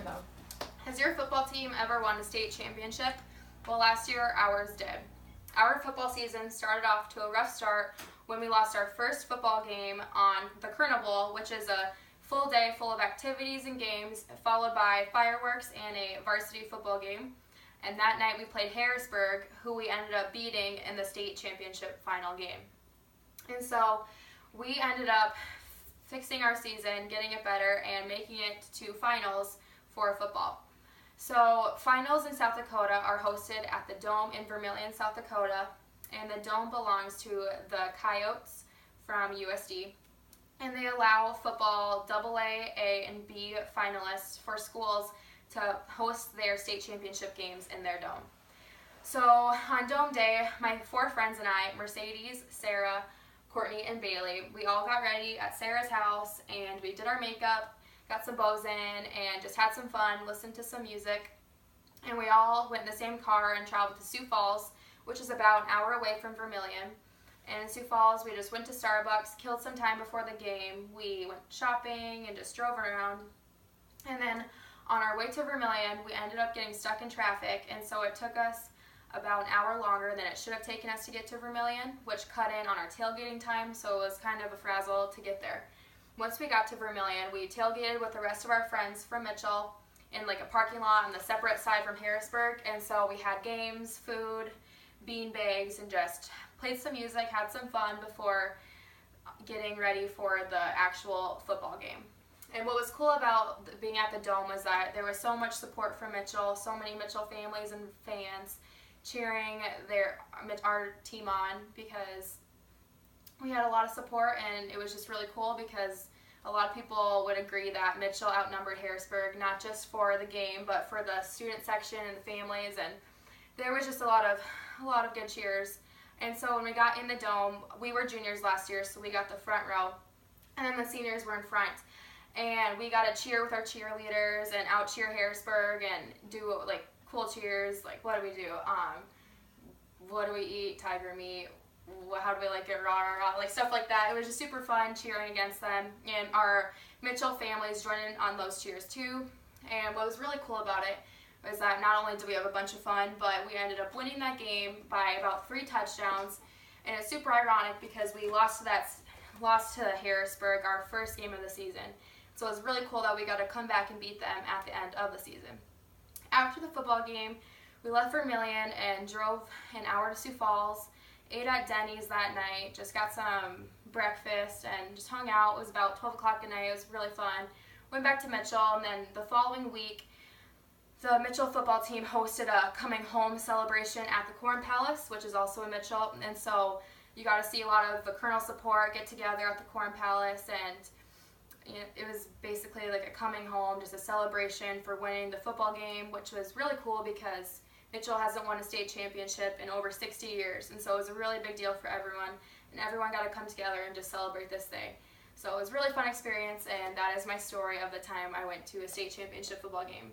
though. Has your football team ever won a state championship? Well, last year ours did. Our football season started off to a rough start when we lost our first football game on the Colonel Bowl, which is a full day full of activities and games, followed by fireworks and a varsity football game. And that night we played Harrisburg, who we ended up beating in the state championship final game. And so we ended up fixing our season, getting it better, and making it to finals for football. So finals in South Dakota are hosted at the Dome in Vermillion, South Dakota, and the Dome belongs to the Coyotes from USD. And they allow football AA, A, and B finalists for schools to host their state championship games in their dome. So on Dome Day, my 4 friends and I, Mercedes, Sarah, Courtney, and Bailey, we all got ready at Sarah's house and we did our makeup, got some bows in, and just had some fun, listened to some music. And we all went in the same car and traveled to Sioux Falls, which is about an hour away from Vermillion. And in Sioux Falls, we just went to Starbucks, killed some time before the game. We went shopping and just drove around. And then on our way to Vermillion, we ended up getting stuck in traffic, and so it took us about an hour longer than it should have taken us to get to Vermillion, which cut in on our tailgating time, so it was kind of a frazzle to get there. Once we got to Vermillion, we tailgated with the rest of our friends from Mitchell in like a parking lot on the separate side from Harrisburg, and so we had games, food, bean bags, and just played some music, had some fun before getting ready for the actual football game. And what was cool about being at the Dome was that there was so much support from Mitchell, so many Mitchell families and fans cheering our team on, because we had a lot of support, and it was just really cool because a lot of people would agree that Mitchell outnumbered Harrisburg, not just for the game, but for the student section and the families, and there was just a lot of good cheers. And so when we got in the Dome, we were juniors last year, so we got the front row, and then the seniors were in front. And we got to cheer with our cheerleaders and out cheer Harrisburg and do like cool cheers, like what do we do? What do we eat? Tiger meat. How do we like it? Rah, rah, rah, like stuff like that. It was just super fun cheering against them, and our Mitchell families joined in on those cheers too. And what was really cool about it was that not only did we have a bunch of fun, but we ended up winning that game by about 3 touchdowns. And it's super ironic because we lost to Harrisburg, our first game of the season. So it was really cool that we got to come back and beat them at the end of the season. After the football game, we left Vermillion and drove an hour to Sioux Falls, ate at Denny's that night, just got some breakfast and just hung out. It was about 12 o'clock at night. It was really fun. Went back to Mitchell, and then the following week, the Mitchell football team hosted a coming home celebration at the Corn Palace, which is also in Mitchell. And so you got to see a lot of the Colonel support get together at the Corn Palace, and it was basically like a coming home, just a celebration for winning the football game, which was really cool because Mitchell hasn't won a state championship in over 60 years, and so it was a really big deal for everyone, and everyone got to come together and just celebrate this day. So it was a really fun experience, and that is my story of the time I went to a state championship football game.